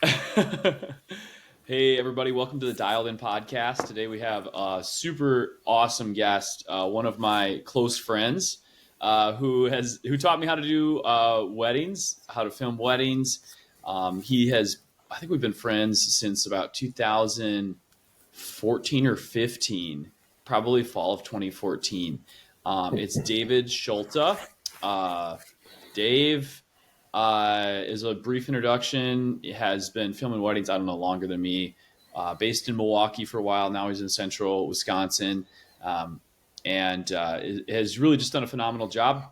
Hey everybody, welcome to the Dialed In podcast. Today we have a super awesome guest, one of my close friends, who taught me how to do weddings, how to film weddings. I think we've been friends since about 2014 or 15, probably fall of 2014. It's David Schulta. Uh, Dave is a brief introduction. He has been filming weddings, I don't know, longer than me. Based in Milwaukee for a while. Now he's in central Wisconsin. And has really just done a phenomenal job.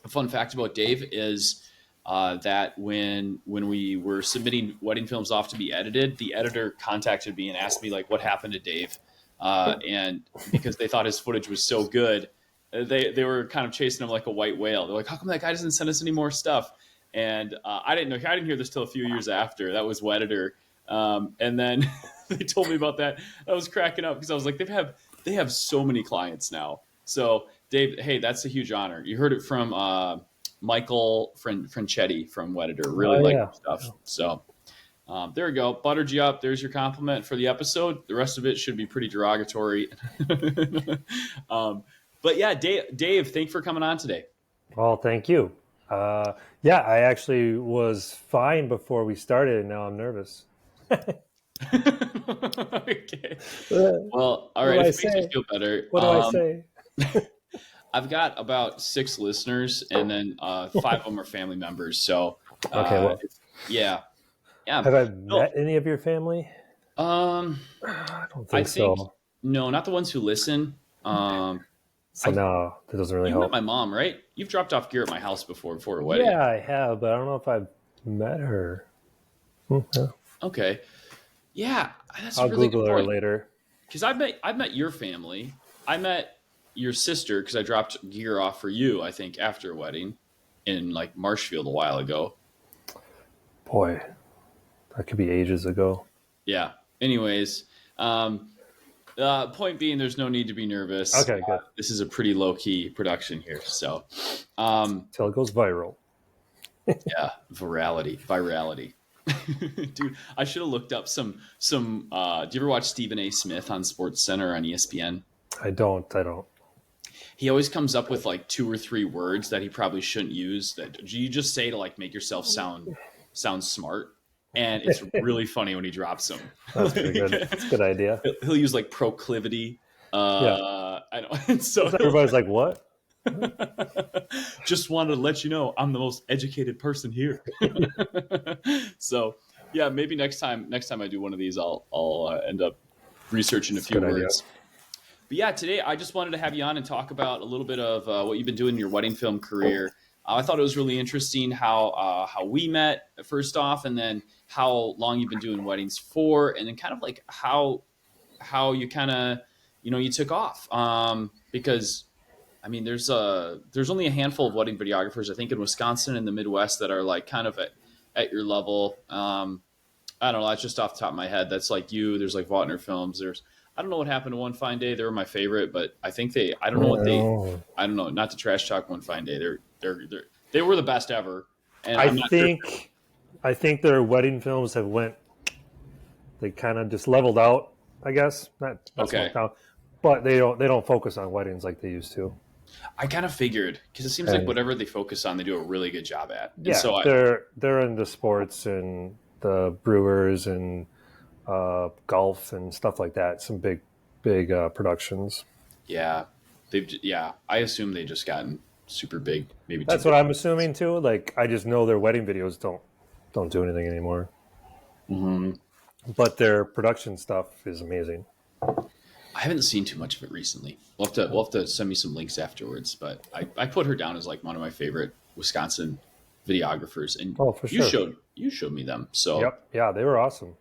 A fun fact about Dave is that when we were submitting wedding films off to be edited, the editor contacted me and asked me, like, what happened to Dave? And because they thought his footage was so good, they were kind of chasing him like a white whale. They're like, how come that guy doesn't send us any more stuff? And I didn't know. I didn't hear this till a few years after. That was Wedditor. And then they told me about that. I was cracking up because I was like, they have so many clients now. So Dave, hey, that's a huge honor. You heard it from Michael Franchetti from Wedditor. Really like your stuff. So there we go. Buttered you up. There's your compliment for the episode. The rest of it should be pretty derogatory. But yeah, Dave, thanks for coming on today. Well, thank you. Yeah, I actually was fine before we started, and now I'm nervous. Okay. Well, all right. If it makes me feel better. What do I say? I've got about 6 listeners, and then 5 of them are family members. So, okay. Well, yeah. Have I met any of your family? I don't think so. No, not the ones who listen. So no, that doesn't really help. You met my mom, right? You've dropped off gear at my house before a wedding. Yeah, I have, but I don't know if I've met her. Yeah. Okay. Yeah, that's I'll a really Google good point. her later. Because I've met your family. I met your sister because I dropped gear off for you, I think, after a wedding in like Marshfield a while ago. Boy, that could be ages ago. Yeah. Anyways, point being, there's no need to be nervous. Okay, good. This is a pretty low key production here, so till it goes viral. Yeah, virality. Dude, I should have looked up some. Do you ever watch Stephen A. Smith on Sports Center on ESPN? I don't. He always comes up with like 2 or 3 words that he probably shouldn't use. That you just say to like make yourself sound smart. And it's really funny when he drops them. That's pretty good. That's a good idea. He'll use like proclivity. Yeah. I know. And so everybody's like, what? Just wanted to let you know I'm the most educated person here. So yeah, maybe next time I do one of these, I'll end up researching a few words. But yeah, today I just wanted to have you on and talk about a little bit of what you've been doing in your wedding film career. I thought it was really interesting how we met first off, and then how long you've been doing weddings for, and then kind of like how you kind of, you took off. Because I mean, there's only a handful of wedding videographers, I think, in Wisconsin and the Midwest that are like kind of at your level. I don't know. That's just off the top of my head. That's like you. There's like Vaughtner Films. I don't know what happened to One Fine Day. They were my favorite, but I think I don't know. Not to trash talk One Fine Day. They were the best ever. And I think their wedding films they kind of just leveled out, I guess. Not okay. But they don't focus on weddings like they used to. I kind of figured, because it seems like whatever they focus on, they do a really good job at. Yeah, so they're into sports and the Brewers and golf and stuff like that. Some big productions. Yeah, I assume they just gotten super big. Maybe that's what I'm assuming too. Like, I just know their wedding videos don't do anything anymore. Mm-hmm. But their production stuff is amazing. I haven't seen too much of it recently. We'll have to send me some links afterwards. But I put her down as like one of my favorite Wisconsin videographers, and for sure. you showed me them. So yep, yeah, they were awesome.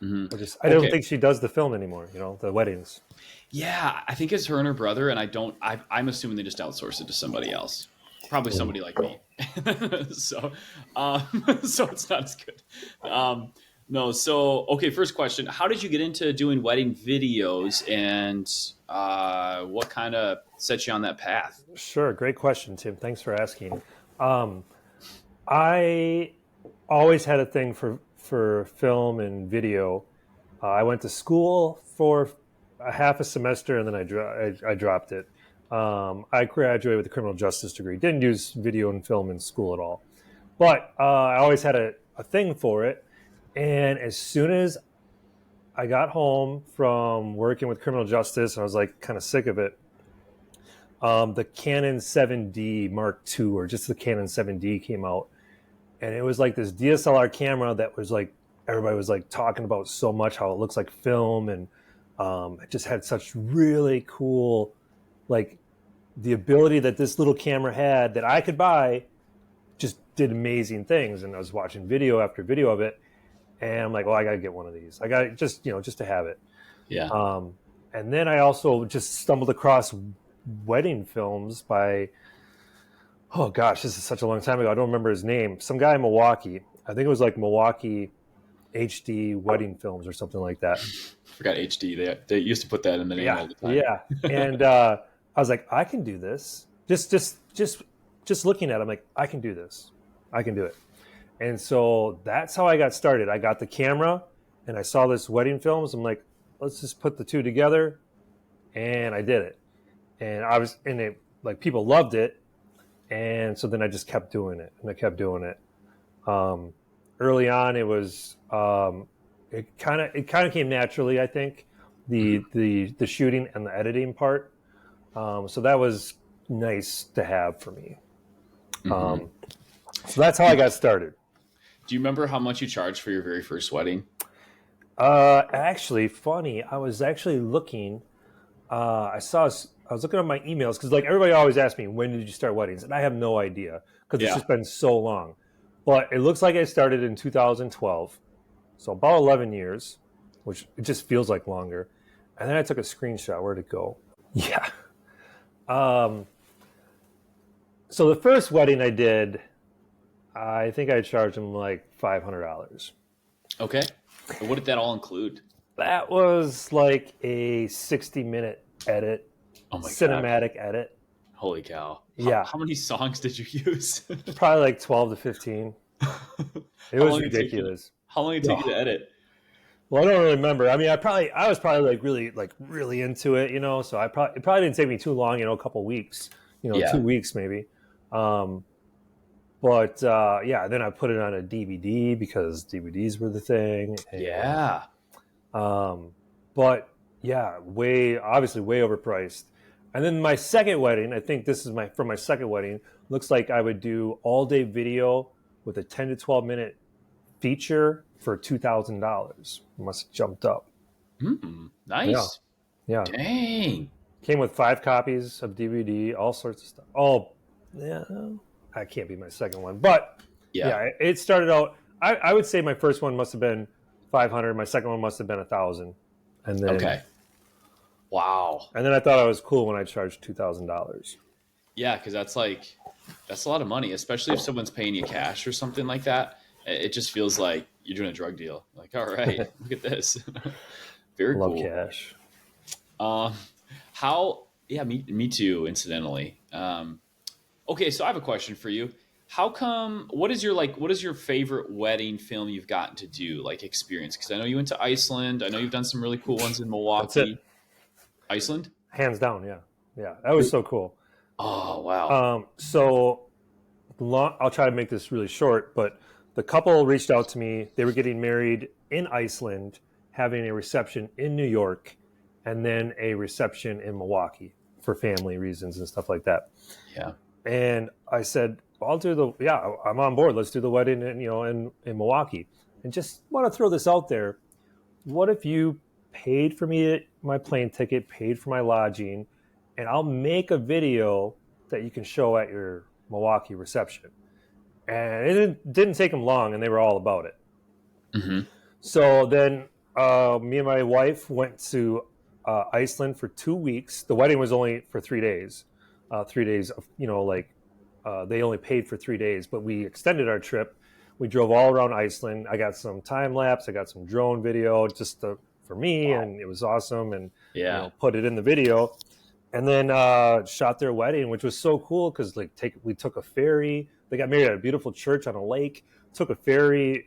Mm-hmm. I don't think she does the film anymore. The weddings. Yeah, I think it's her and her brother, and I'm assuming they just outsource it to somebody else, probably somebody like me. So it's not as good. No, so okay. First question: how did you get into doing wedding videos, and what kind of set you on that path? Sure, great question, Tim. Thanks for asking. I always had a thing for for film and video. I went to school for a half a semester, and then I dropped it. I graduated with a criminal justice degree. Didn't use video and film in school at all, but I always had a thing for it. And as soon as I got home from working with criminal justice, I was like kind of sick of it. The Canon 7D Mark II, or just the Canon 7D, came out, and it was like this DSLR camera that was like everybody was like talking about so much, how it looks like film, and it just had such really cool, like the ability that this little camera had that I could buy, just did amazing things. And I was watching video after video of it, and I'm like, well, I gotta get one of these. I got just just to have it. Yeah. And then I also just stumbled across wedding films by, oh gosh, this is such a long time ago. I don't remember his name. Some guy in Milwaukee. I think it was like Milwaukee HD wedding films or something like that. Forgot HD. They used to put that in the name all the time. Yeah. And I was like, I can do this. Just looking at it, I'm like, I can do this. I can do it. And so that's how I got started. I got the camera and I saw this wedding films. I'm like, let's just put the two together. And I did it. And it, like, people loved it. And so then I just kept doing it, and I kept doing it. Early on, it was it kind of came naturally, I think, the shooting and the editing part. So that was nice to have for me. So that's how I got started. Do you remember how much you charged for your very first wedding? Actually, funny. I was actually looking. I was looking at my emails because, like, everybody always asks me, when did you start weddings? And I have no idea because it's just been so long. But it looks like I started in 2012, so about 11 years, which it just feels like longer. And then I took a screenshot. Where'd it go? Yeah. So the first wedding I did, I think I charged them like $500. Okay. And what did that all include? That was like a 60-minute edit. Oh my cinematic God. Edit. Holy cow. Yeah. How many songs did you use? Probably like 12 to 15. It was ridiculous. How long did it take you to edit? Well, I don't really remember. I mean, I was probably really into it, so it probably didn't take me too long, a couple weeks, 2 weeks maybe. But then I put it on a DVD because DVDs were the thing. Yeah. But yeah, obviously way overpriced. And then my second wedding, I think this is for my second wedding, looks like I would do all day video with a 10 to 12 minute feature for $2,000. Must have jumped up. Nice. Yeah. Dang. Came with 5 copies of DVD, all sorts of stuff. Oh, yeah. That can't be my second one. But yeah it started out, I would say my first one must have been 500. My second one must have been 1,000. And then, okay. Wow. And then I thought I was cool when I charged $2,000. Yeah, because that's a lot of money, especially if someone's paying you cash or something like that. It just feels like you're doing a drug deal. Like, all right, look at this. Very cool. Love cash. Me too, incidentally. Okay, so I have a question for you. What is your favorite wedding film you've gotten to do, like, experience? Because I know you went to Iceland. I know you've done some really cool ones in Milwaukee. That's it. Iceland? Hands down, yeah. Yeah, that was so cool. Oh, wow. I'll try to make this really short, but the couple reached out to me. They were getting married in Iceland, having a reception in New York, and then a reception in Milwaukee for family reasons and stuff like that. Yeah. And I said, I'm on board. Let's do the wedding in Milwaukee. And just want to throw this out there. What if you paid for me my plane ticket, paid for my lodging, and I'll make a video that you can show at your Milwaukee reception? And it didn't take them long, and they were all about it. Mm-hmm. So then me and my wife went to Iceland for 2 weeks. The wedding was only for 3 days. 3 days of, they only paid for 3 days, but we extended our trip. We drove all around Iceland. I got some time lapse. I got some drone video just for me, and it was awesome. And put it in the video, and then shot their wedding, which was so cool because we took a ferry. They got married at a beautiful church on a lake. took a ferry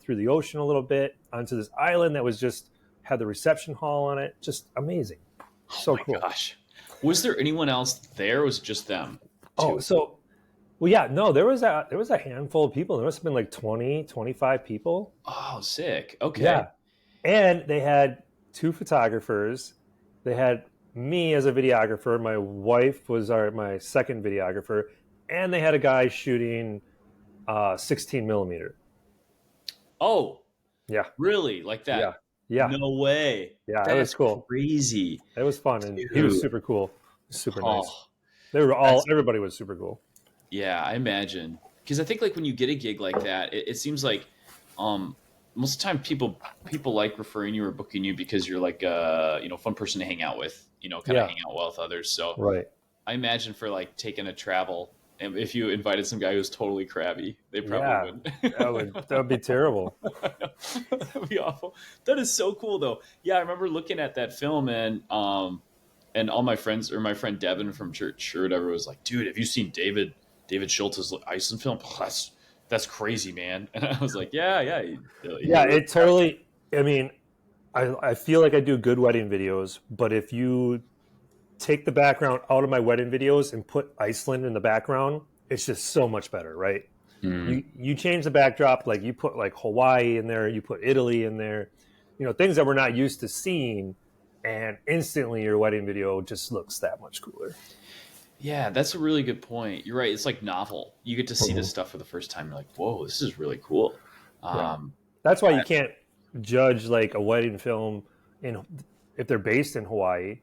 through the ocean a little bit onto this island that was just had the reception hall on it. Just amazing. Oh So my cool. gosh. Was there anyone else there? Or was it just them Oh, two? so well, yeah, no, there was a handful of people. There must have been like 20, 25 people. Oh, sick. Okay. Yeah. And they had two photographers. They had me as a videographer. My wife was my second videographer, and they had a guy shooting 16 millimeter. Oh, Yeah, really? Like yeah, that? yeah, No way. yeah. It was That's cool. crazy. It was fun, and he was Dude. super cool, super nice. Oh, that's Everybody was super cool. yeah, I imagine. Because I think like when you get a gig like that, it seems like um most of the time people like referring you or booking you because you're like fun person to hang out with, kind of Yeah, hang out well with others. So right. I imagine for like taking a travel, and if you invited some guy who's totally crabby, they probably Yeah, wouldn't. that would be terrible. That'd be awful. That is so cool though. Yeah, I remember looking at that film and all my friends or my friend Devin from church or whatever was like, dude, have you seen David Schulta's Iceland film? Oh, that's crazy, man. And I was like, yeah, yeah, Yeah, you're really it totally. I mean, I feel like I do good wedding videos, but if you take the background out of my wedding videos and put Iceland in the background, it's just so much better, right? mm, You change the backdrop, like you put like Hawaii in there, you put Italy in there, things that we're not used to seeing, and instantly your wedding video just looks that much cooler. yeah, that's a really good point. You're right. It's like novel. You get to see this Mhm. stuff for the first time. You're like, whoa, this is really cool. Yeah, Um, that's why you can't judge like a wedding film in if they're based in Hawaii.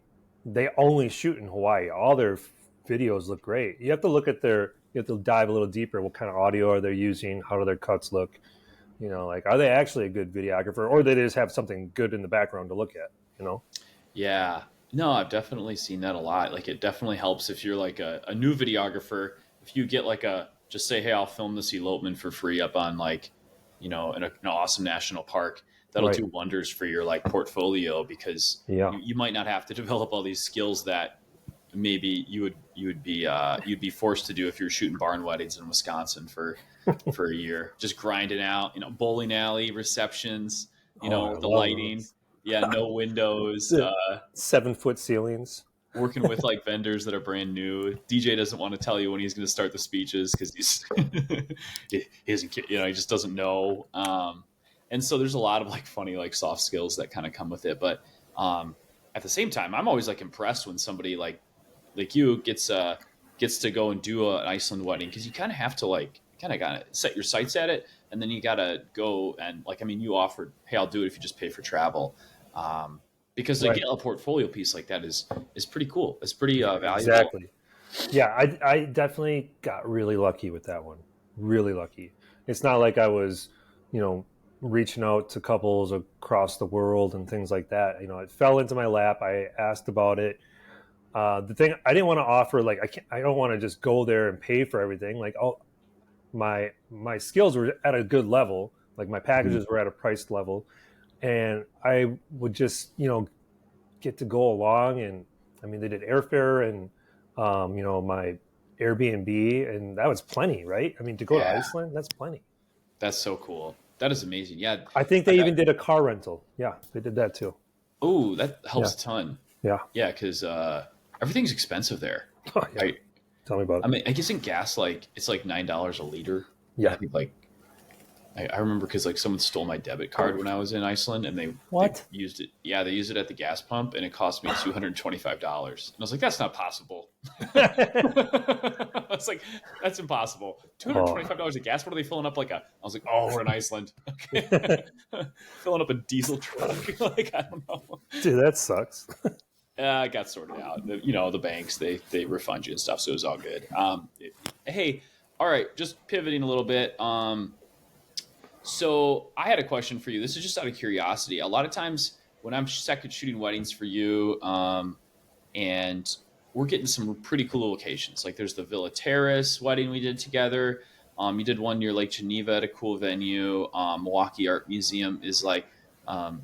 They only shoot in Hawaii. All their videos look great. You have to look at you have to dive a little deeper. What kind of audio are they using? How do their cuts look? Like are they actually a good videographer, or they just have something good in the background to look at? Yeah. No, I've definitely seen that a lot. Like it definitely helps if you're like a new videographer. If you get like just say, hey, I'll film this elopement for free up on like, in an awesome national park. That'll Right. do wonders for your like portfolio because Yeah. you might not have to develop all these skills that maybe you'd be forced to do if you're shooting barn weddings in Wisconsin for a year, just grinding out, bowling alley receptions, Oh, I the love lighting, those. yeah, no windows, The 7-foot ceilings. working with like vendors that are brand new. DJ doesn't want to tell you when he's going to start the speeches because he isn't, he just doesn't know. And so there's a lot of like funny, like soft skills that kind of come with it. But at the same time, I'm always like impressed when somebody like you gets to go and do an Iceland wedding because you kind of have to like kind of got to set your sights at it, and then you got to go and like I mean, you offered, hey, I'll do it if you just pay for travel. Because to Right. get a portfolio piece like that is pretty cool. It's pretty valuable. Exactly. Yeah, I definitely got really lucky with that one. Really lucky. It's not like I was, you know, reaching out to couples across the world and things like that. It fell into my lap. I asked about it. The thing I didn't want to offer, like I don't want to just go there and pay for everything. Like, my skills were at a good level. Like my Mhm. packages were at a price level, and I would just get to go along. And I mean, they did airfare and my Airbnb, and that was plenty, right? I mean, to go to Yeah, Iceland, that's plenty. that's so cool. That is amazing. Yeah, I think I've they had, even did a car rental. Yeah, they did that too. oh, that Yeah, helps a ton. yeah. Yeah, because everything's expensive there. Oh, yeah. I Tell me about I it. mean, I guess in gas like it's like $9 a liter. I Yeah. think like I remember because like someone stole my debit card when I was in Iceland, and they What? used it. Yeah, they used it at the gas pump, and it cost me $225. And I was like, that's not possible. I was like, that's impossible. Two hundred Oh. twenty-five dollars a gas. What are they filling up like a? I was like, oh, we're in Iceland. Okay, filling up a diesel truck. Like I don't know. Dude, that sucks. I got sorted out. The banks they refund you and stuff, so it was all good. Hey, all right, just pivoting a little bit. So I had a question for you. This is just out of curiosity. A lot of times when I'm second shooting weddings for you, and we're getting some pretty cool locations. Like there's the Villa Terrace wedding we did together. You did one near Lake Geneva at a cool venue. Milwaukee Art Museum is like,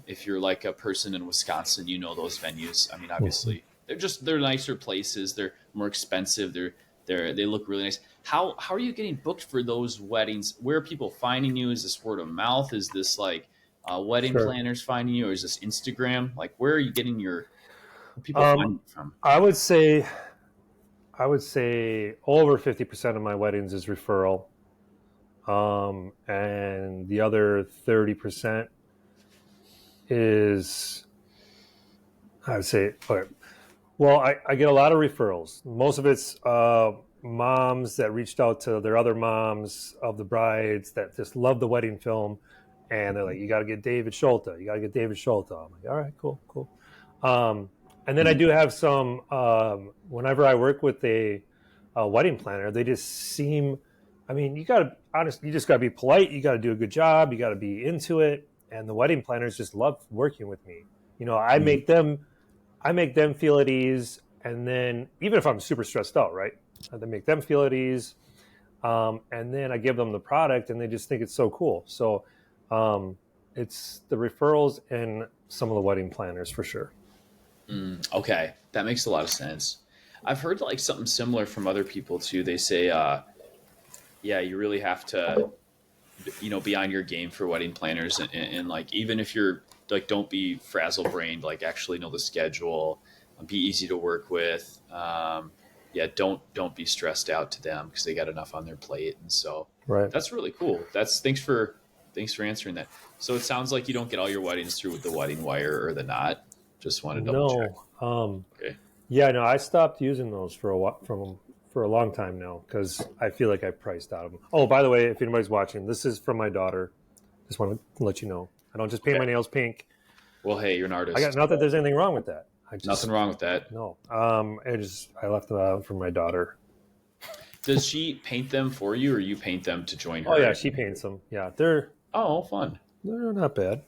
if you're like a person in Wisconsin, those venues. I mean, Mhm. obviously they're nicer places. They're more expensive. They look really nice. How are you getting booked for those weddings? Where are people finding you? Is this word of mouth? Is this like wedding Sure. planners finding you, or is this Instagram? Like, where are you getting your people Um, finding you from? I would say over 50% of my weddings is referral, and the other 30% is, I would say, okay, well, I get a lot of referrals. Most of it's moms that reached out to their other moms of the brides that just love the wedding film, and they're like, "You got to get David Schulta. You got to get David Schulta." I'm like, "All right, cool, cool." Um, and then I do have some. Whenever I work with a wedding planner, they just seem. I mean, you got to honestly, you just got to be polite. You got to do a good job. You got to be into it. And the wedding planners just love working with me. Mhm. I make them feel at ease, and then even if I'm super stressed out, right? They make them feel at ease, and then I give them the product, and they just think it's so cool. So um, it's the referrals and some of the wedding planners for sure. Okay, that makes a lot of sense. I've heard like something similar from other people too. They say, yeah, you really have to, be on your game for wedding planners, and like even if you're like, don't be frazzle brained. Like actually know the schedule, be easy to work with. Yeah, don't be stressed out to them because they got enough on their plate, and so Right? that's really cool. Thanks for answering that. So it sounds like you don't get all your weddings through with the wedding wire or the knot. Just want to double check. No. Okay. Yeah, no, I stopped using those for a while, for a long time now because I feel like I priced out of them. Oh, by the way, if anybody's watching, this is from my daughter. Just want to let you know. I don't just paint Okay. my nails pink. Well, hey, you're an I got artist. not that there's anything wrong with that. I Nothing just wrong with that. no. I left them out for my daughter. Does she paint them for you, or you paint them to join Oh her? yeah, she paints them. Yeah, Oh, fun. they're not bad.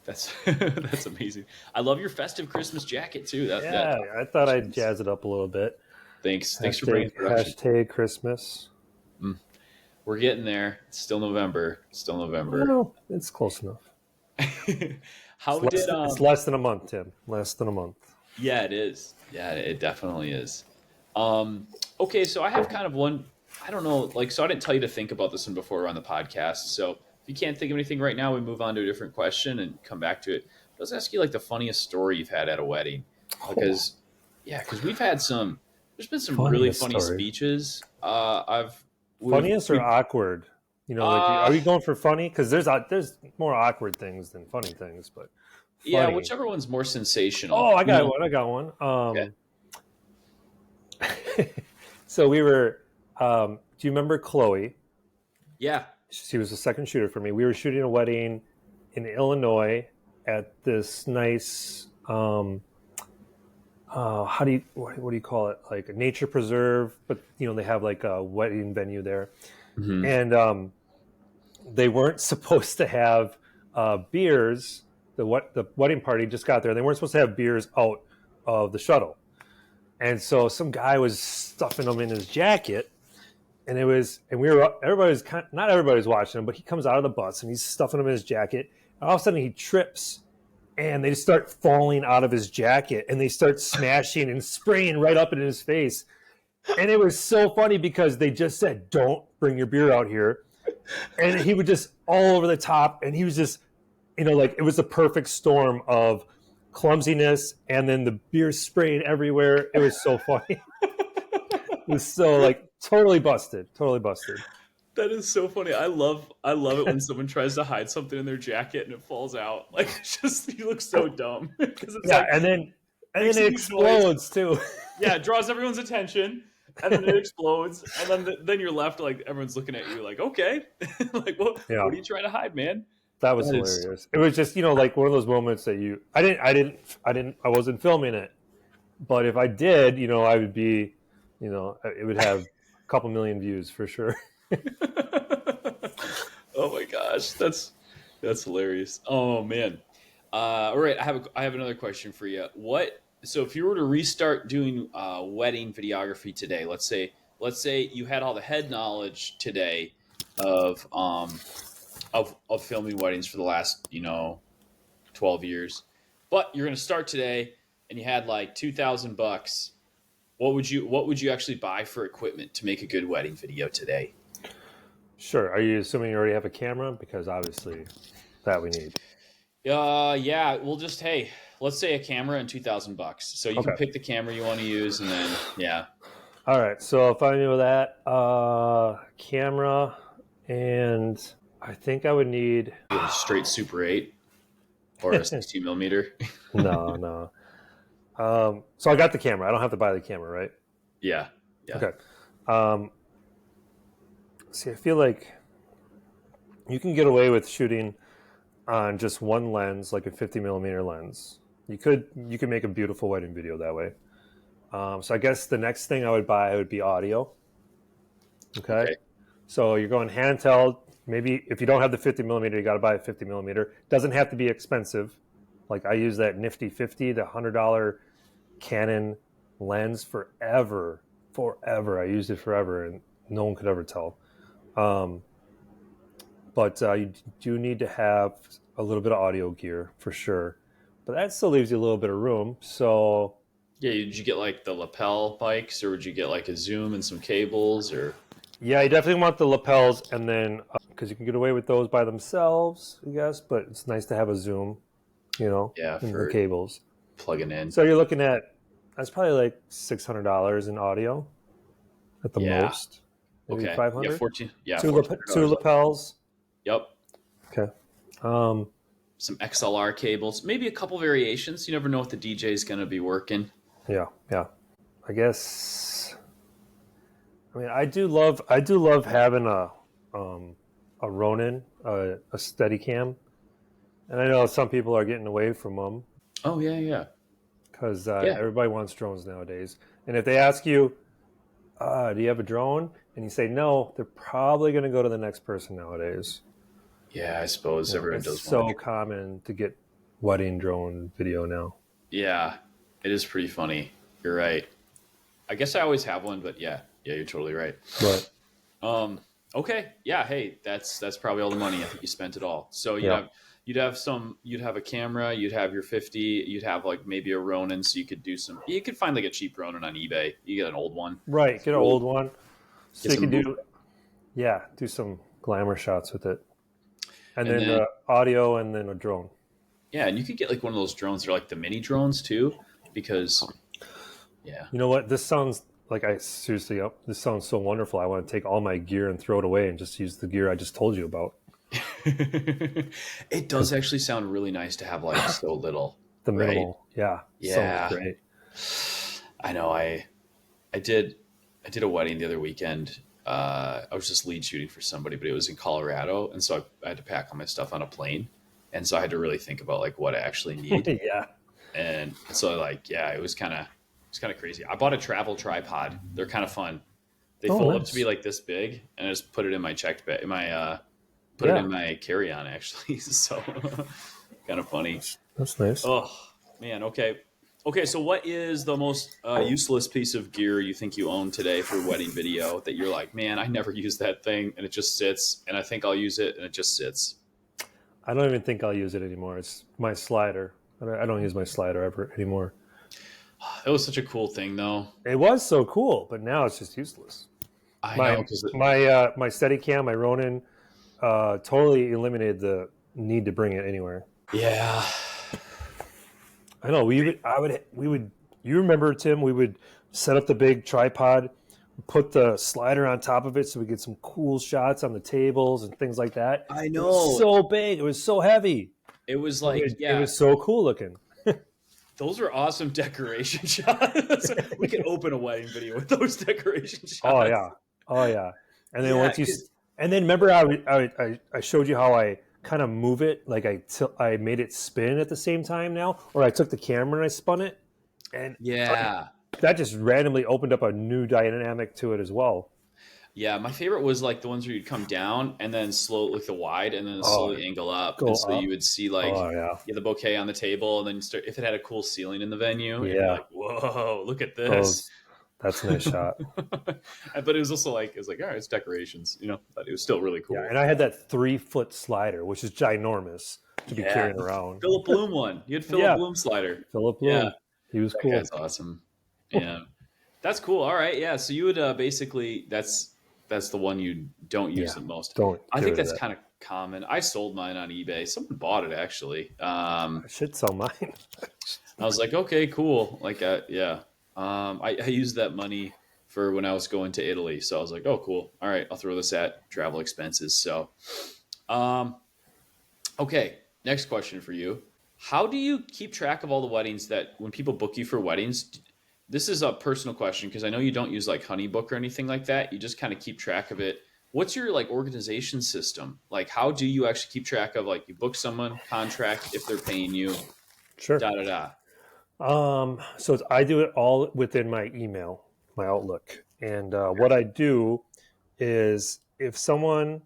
That's that's amazing. I love your festive Christmas jacket too. That Yeah, I thought I'd jazz it up a little bit. thanks for bringing production. Hashtag Christmas. Mm, we're getting there. It's still November. It's still November. Well, it's close enough. How did It's less than a month, Tim. Less than a month. Yeah, it is. Yeah, it definitely is. Um, okay, so I have kind of one. I don't know, like, so I didn't tell you to think about this one before we're on the podcast. So if you can't think of anything right now, we move on to a different question and come back to it. Let's ask you like the funniest story you've had at a wedding, Oh, because yeah, because we've had some. There's been some really funniest funny story. speeches. Funniest or We've awkward? Like, uh are we going for funny? Because there's more awkward things than funny things, but yeah, funny. whichever one's more sensational. Oh, I got one. I got one. Okay. So we were. Do you remember Chloe? Yeah. She was the second shooter for me. We were shooting a wedding in Illinois at this nice. How do you what do you call it? Like a nature preserve, but they have like a wedding venue there, Hmm. and they weren't supposed to have beers. The wedding party just got there. They weren't supposed to have beers out of the shuttle, and so some guy was stuffing them in his jacket, and everybody was not everybody was watching him, but he comes out of the bus and he's stuffing them in his jacket, and all of a sudden he trips, and they just start falling out of his jacket, and they start smashing and spraying right up in his face, and it was so funny because they just said, "Don't bring your beer out here," and he would just all over the top, and he was just like it was the perfect storm of clumsiness and then the beer spraying everywhere. It was so funny. It was so like totally busted. That is so funny. I love it when someone tries to hide something in their jacket and it falls out. Like it's just you look so dumb because it's Yeah, like and then makes a it huge noise. explodes too. Yeah, it draws everyone's attention, and then it explodes, and then you're left like everyone's looking at you like, okay, like Yeah, what are you trying to hide, man? that was That is hilarious. It was just like one of those moments that I wasn't filming it, but if I did, I would be, it would have a couple million views for sure. oh my gosh, that's hilarious. Oh man. All right, I have another question for you. So if you were to restart doing wedding videography today, let's say you had all the head knowledge today of filming weddings for the last 12 years, but you're going to start today and you had like $2,000. what would you actually buy for equipment to make a good wedding video today? Sure. Are you assuming you already have a camera? Because obviously that we need. Yeah, we'll just hey, let's say a camera and $2,000. So you can Okay. pick the camera you want to use, and then yeah, All right. So if I knew that, camera, and I think I would need. get a straight Super 8 or a 16 millimeter. No, no. So I got the camera. I don't have to buy the camera, right? Yeah, yeah. Okay. Um, See, I feel like you can get away with shooting on just one lens, like a 50 millimeter lens. You could make a beautiful wedding video that way. So I guess the next thing I would buy would be audio. Okay. Okay. So you're going handheld. Maybe if you don't have the 50 millimeter, you got to buy a 50 millimeter. Doesn't have to be expensive. Like I use that nifty 50, the $100 Canon lens forever. Forever. I used it forever and no one could ever tell. But you do need to have a little bit of audio gear for sure. But that still leaves you a little bit of room. So Yeah, did you get like the lapel bikes, or would you get like a zoom and some cables, or yeah, you definitely want the lapels, and then because you can get away with those by themselves, I guess. But it's nice to have a zoom, yeah, and the for cables. plugging in? So you're looking at that's probably like $600 in audio at the Yeah. most, maybe Okay. Yeah, 500. 14. Yeah, Two $1,400. lapels. Yep. Okay. Um, Some XLR cables, maybe a couple variations. You never know if the DJ is going to be working. yeah, yeah. I guess. I mean, I do love having a Ronin, a Steadicam, and I know some people are getting away from them Oh yeah, yeah, because yeah, everybody wants drones nowadays. And if they ask you, "Do you have a drone?" and you say no, they're probably going to go to the next person nowadays. yeah. I suppose everyone It's does want so to. common to get wedding drone video now. Yeah, it is pretty funny. You're right. I guess I always have one, but yeah, yeah, you're totally right. But Um, okay, yeah. Hey, that's probably all the money. I think you spent it all. So yeah, you'd have a camera, you'd have your 50, you'd have like maybe a Ronin, so you could do some. You could find like a cheap Ronin on eBay. You get an old one. right. Get an Cool. old one so Get you can some. do some glamour shots with it, and And then then audio, and then a drone. yeah, and you could get like one of those drones. They're like the mini drones too, because yeah. You know what? This sounds like this sounds so wonderful. I want to take all my gear and throw it away and just use the gear I just told you about. It does actually sound really nice to have like so little, The right? minimal, yeah, Yeah, sounds great. I know. I did a wedding the other weekend. I was just lead shooting for somebody, but it was in Colorado, and so I had to pack all my stuff on a plane, and so I had to really think about like what I actually need. Yeah. And so like yeah, it was kind of crazy. I bought a travel tripod. They're kind of fun. They Oh, fold up to nice. be like this big, and I just put it in my checked bag, put it Yeah, in my carry on actually. So kind of funny. that's nice. Oh man, okay. Okay, so what is the most useless piece of gear you think you own today for wedding video that you're like, man, I never use that thing and it just sits, and I think I'll use it and it just sits? I don't even think I'll use it anymore. It's my slider. I don't use my slider ever anymore. That was such a cool thing, though. It was so cool, but now it's just useless. I know My because my Steadicam, my Ronin, totally eliminated the need to bring it anywhere. yeah, I know we would. You remember, Tim? We would set up the big tripod, put the slider on top of it, so we get some cool shots on the tables and things like that. I It was know. so big. It was so heavy. It was It like, was, it yeah, was so cool looking. those are awesome decoration shots. We could open a wedding video with those decoration shots. Oh yeah, oh yeah. And then Yeah, and then remember I showed you how I kind of move it, like I made it spin at the same time now, or I took the camera and I spun it, and yeah. that just randomly opened up a new dynamic to it as well. Yeah, my favorite was like the ones where you'd come down and then slow, like the wide, and then Oh, slowly angle up, go and so you up. would see like Oh yeah, the bouquet on the table, and then you start if it had a cool ceiling in the venue, and you're yeah. like, "Whoa, look at this!" Those. That's a nice shot. But it was also like it was like, all right, it's decorations, but it was still really Yeah, cool. and I had that 3 foot slider, which is ginormous to be Yeah, carrying around. Philip Bloom one. You had Philip Yeah, Bloom slider. Philip Yeah, Bloom. He was that cool. guy's awesome. Yeah, That's cool. All right, yeah. So you would basically that's the one you don't use Yeah, the most. don't I get think rid of that's that. kind of common. I sold mine on eBay. Someone bought it actually. I should sell mine. I was like, okay, cool. Like, yeah. I used that money for when I was going to Italy, so I was like, oh, cool. All right, I'll throw this at travel expenses. So, um, okay. Next question for you: how do you keep track of all the weddings that when people book you for weddings? This is a personal question because I know you don't use like Honeybook or anything like that. You just kind of keep track of it. What's your like organization system? Like, how do you actually keep track of like you book someone, contract if they're paying you, Sure. da da da. I do it all within my email, my Outlook. And what I do is if someone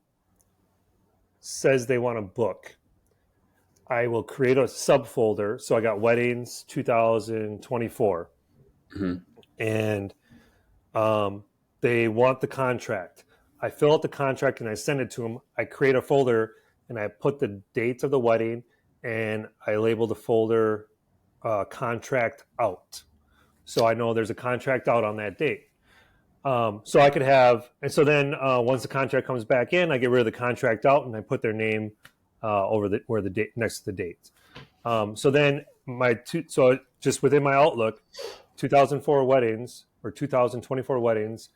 says they want to book, I will create a subfolder. So I got weddings 2024, Mhm. and um, they want the contract. I fill out the contract and I send it to them. I create a folder and I put the date of the wedding and I label the folder contract out. So I know there's a contract out on that date. So I could have, and so then once the contract comes back in, I get rid of the contract out and I put their name over the where the date next to the date. So then so just within my Outlook, 2004 weddings or 2024 weddings,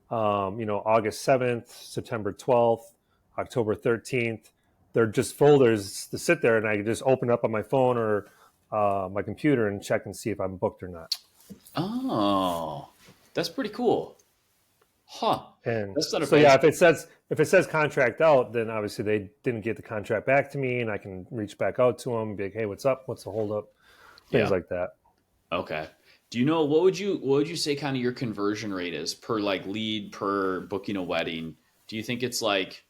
August 7th, September 12th, October 13th. They're just folders to sit there, and I can just open up on my phone or my computer and check and see if I'm booked or not. Oh, that's pretty cool. Huh. And That's not a so bad. yeah, if it says contract out, then obviously they didn't get the contract back to me, and I can reach back out to them, and be like, hey, what's up? What's the holdup? Things Yeah. like that. Okay. Do you know what would you say kind of your conversion rate is per like lead per booking a wedding? Do you think it's like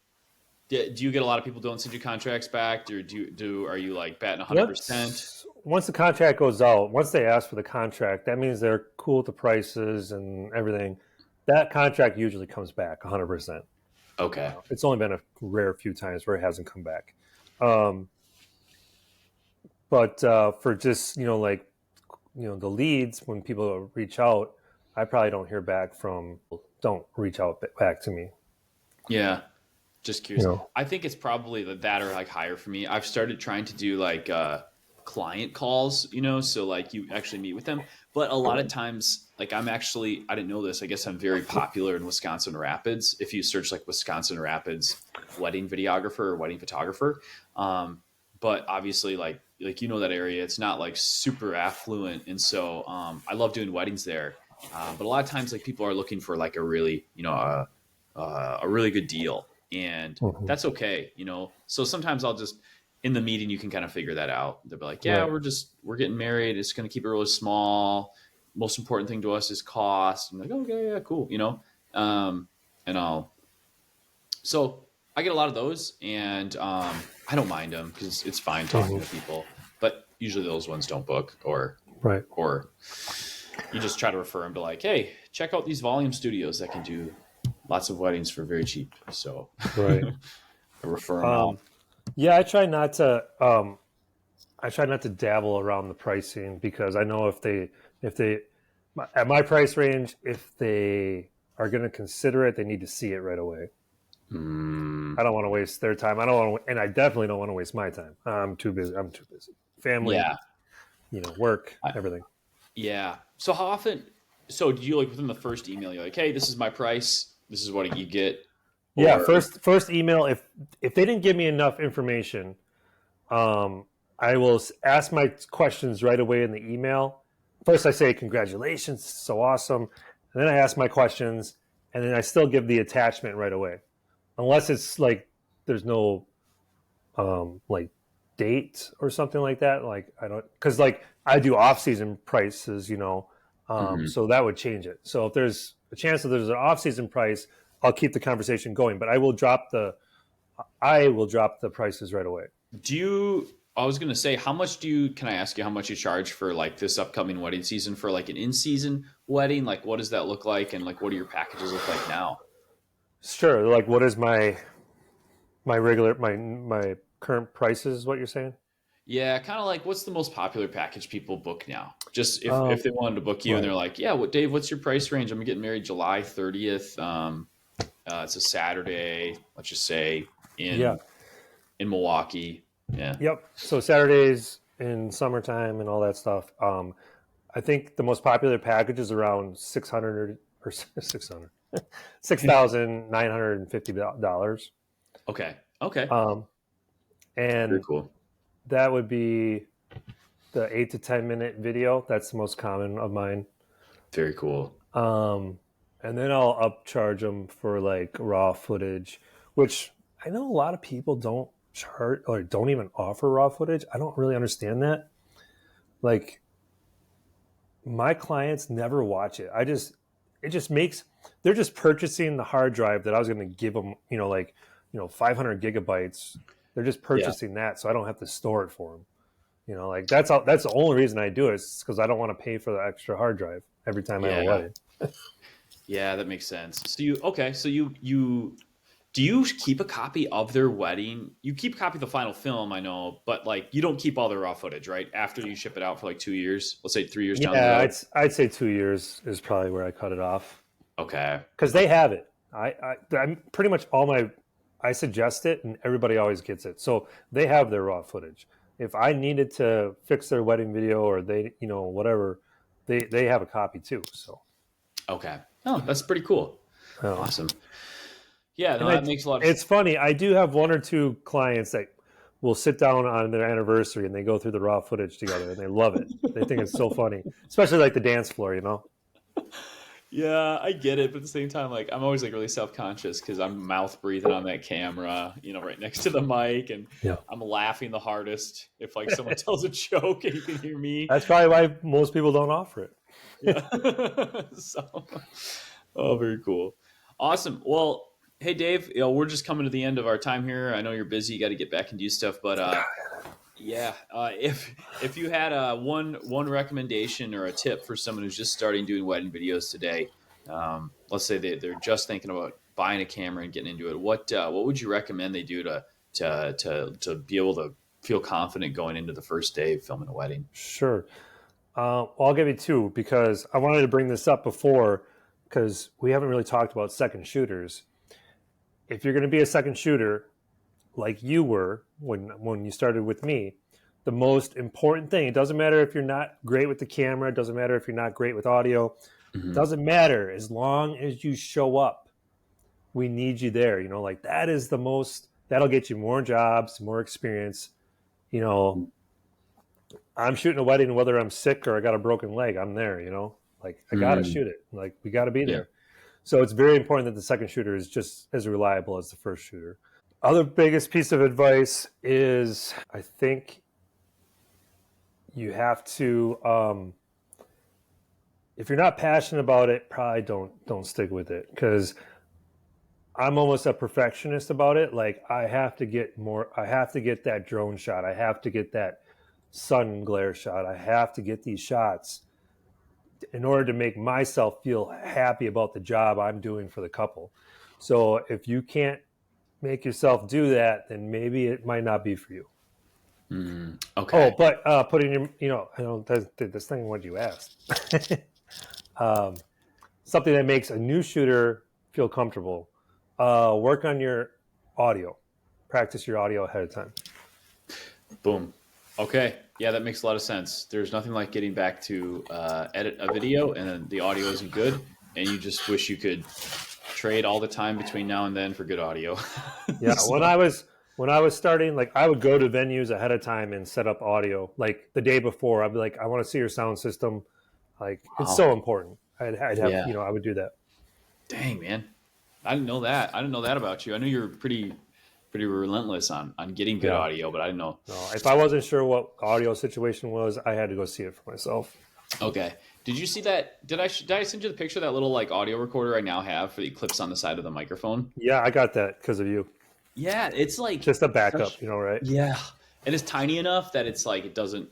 do you get a lot of people don't send you contracts back or do are you like batting 100%? Once the contract goes out, once they ask for the contract, that means they're cool with the prices and everything. That contract usually comes back 100%. Okay. It's only been a rare few times where it hasn't come back. Um, but for just like the leads, when people reach out, I probably don't hear back from. Don't reach out back to me. Yeah. Just You curious. know. I think it's probably that or like higher for me. I've started trying to do like client calls, so like you actually meet with them. But a lot of times, like I didn't know this. I guess I'm very popular in Wisconsin Rapids. If you search like Wisconsin Rapids wedding videographer or wedding photographer, um, but obviously like that area, it's not like super affluent, and so I love doing weddings there. But a lot of times, like people are looking for like a really a really good deal, and Mhm. that's okay. So sometimes I'll just in the meeting you can kind of figure that out. They'll be like, yeah, Right. we're getting married, it's going to keep it really small. Most important thing to us is cost. I'm like, okay, yeah, cool. um and I'll so I get a lot of those, and I don't mind them because it's fine talking to Mhm. people, but usually those ones don't book, or Right. or you just try to refer them to like, hey, check out these volume studios that can do lots of weddings for very cheap. So Right. I refer them out. Um, yeah, I try not to dabble around the pricing because I know if they at my price range, if they are going to consider it, they need to see it right away. Mm, I don't want to waste their time. I don't want to, and I definitely don't want to waste my time. I'm too busy. I'm too busy. Family, yeah. work, I, everything. yeah. So how often? So do you like within the first email? You're like, hey, this is my price. This is what you get. Yeah, Or first email. If they didn't give me enough information, um, I will ask my questions right away in the email. First, I say congratulations, so awesome, and then I ask my questions, and then I still give the attachment right away, unless it's like there's no like date or something like that. Like I don't, because like I do off season prices, Mhm. so that would change it. So if there's a chance that there's an off season price, I'll keep the conversation going, but I will drop the prices right away. Do you? I was gonna say, how much do you? Can I ask you how much you charge for like this upcoming wedding season for like an in-season wedding? Like, what does that look like, and like, what do your packages look like now? Sure. Like, what is my regular my current prices? What you're saying? Yeah, kind of like what's the most popular package people book now? Just if Um, they wanted to book you and they're right. like, yeah, what Dave, what's your price range? I'm getting married July 30th. It's a Saturday, let's just say Yeah. in Milwaukee. Yeah. Yep. So Saturdays in summertime and all that stuff. I think the most popular package is around 600 or 600, $6,950. Okay. Okay. Um, Very and cool. that would be the 8 to 10 minute video. That's the most common of mine. Very cool. And then I'll upcharge them for like raw footage, which I know a lot of people don't charge or don't even offer raw footage. I don't really understand that. Like my clients never watch it. It just makes, they're just purchasing the hard drive that I was going to give them, 500 gigabytes. They're just Yeah. purchasing that so I don't have to store it for them. Like that's the only reason I do it is because I don't want to pay for the extra hard drive every time I have a Yeah. wedding. Yeah, that makes sense. So you do you keep a copy of their wedding? You keep a copy of the final film, I know, but like you don't keep all their raw footage, right? After you ship it out for like 2 years, let's say 3 years down the Yeah, road. I'd say 2 years is probably where I cut it off Okay. because they have it. I'm pretty much all my I suggest it and everybody always gets it. So they have their raw footage. If I needed to fix their wedding video or they whatever, they have a copy too. So Okay. Oh, that's pretty cool. um, Awesome. Yeah, no, and that makes a lot of it's funny. I do have one or two clients that will sit down on their anniversary and they go through the raw footage together and they love it. They think it's so funny, especially like the dance floor. Yeah, I get it, but at the same time, like I'm always like really self-conscious because I'm mouth breathing on that camera, right next to the mic, and Yeah. I'm laughing the hardest if like someone tells a joke and you can hear me. That's probably why most people don't offer it. Yeah. So, oh, very cool. Awesome. Well, hey Dave, we're just coming to the end of our time here. I know you're busy, you got to get back and do stuff, but yeah, if you had one recommendation or a tip for someone who's just starting doing wedding videos today, let's say they're just thinking about buying a camera and getting into it, what would you recommend they do to be able to feel confident going into the first day of filming a wedding? Sure. Well, I'll give you two because I wanted to bring this up before because we haven't really talked about second shooters. If you're going to be a second shooter, like you were when you started with me, the most important thing, it doesn't matter if you're not great with the camera, it doesn't matter if you're not great with audio, Hmm. doesn't matter as long as you show up. We need you there, like that is the most that'll get you more jobs, more experience. You know, I'm shooting a wedding whether I'm sick or I got a broken leg, I'm there. Like I got to Mm, shoot it. Like we got to be yeah. there. So it's very important that the second shooter is just as reliable as the first shooter. Other biggest piece of advice is I think you have to if you're not passionate about it, probably don't stick with it because I'm almost a perfectionist about it. Like I have to get more. I have to get that drone shot. I have to get that sun glare shot. I have to get these shots in order to make myself feel happy about the job I'm doing for the couple. So if you can't make yourself do that, then maybe it might not be for you. Oh, Okay. but putting your, I don't this thing what you asked. um, Something that makes a new shooter feel comfortable. Work on your audio. Practice your audio ahead of time. Boom. Okay. Yeah, that makes a lot of sense. There's nothing like getting back to edit a video and then the audio isn't good, and you just wish you could trade all the time between now and then for good audio. Yeah, when So, I was starting, like I would go to venues ahead of time and set up audio. Like the day before, I'd be like, I want to see your sound system. Like it's wow. so important. I'd have, Yeah. I would do that. Dang, man. I didn't know that. I didn't know that about you. I knew you're pretty relentless on getting good Yeah. audio, but I didn't know. No, if I wasn't sure what audio situation was, I had to go see it for myself. Okay. Did you see that? Did I send you the picture of that little like audio recorder I now have for the clips on the side of the microphone? Yeah, I got that because of you. Yeah, it's like Just a backup, such right? yeah. And it's tiny enough that it's like it doesn't,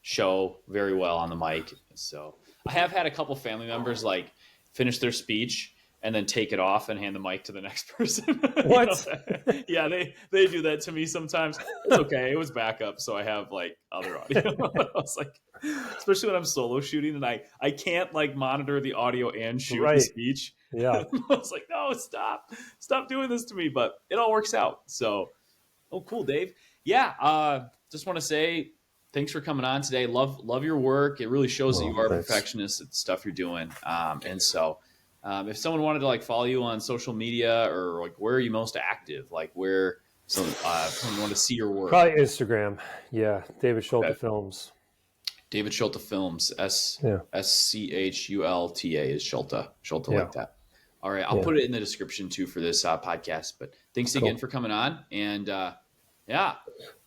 show very well on the mic. So I have had a couple family members like finish their speech and then take it off and hand the mic to the next person. What? Yeah, they do that to me sometimes. It's okay. It was backup, so I have like other audio. I was like, especially when I'm solo shooting and I can't like monitor the audio and shoot the Right. speech. Yeah. I was like, no, stop doing this to me. But it all works out. So, oh, cool, Dave. Yeah, just want to say thanks for coming on today. Love your work. It really shows that you are a Thanks. perfectionist at the stuff you're doing. And so, if someone wanted to like follow you on social media or like where are you most active, like where someone want to see your work, Probably Instagram. Yeah, David Schulta okay. Films. David Schulta Films, Schulta is Schulta Yeah. like that. All right, I'll put it in the description too for this podcast. But thanks again for coming on, and yeah,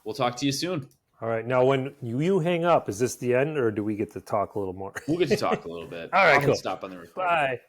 we'll talk to you soon. All right. Now, when you hang up, is this the end, or do we get to talk a little more? We'll get to talk a little bit. All right, I'll cool. stop on the recording. Bye.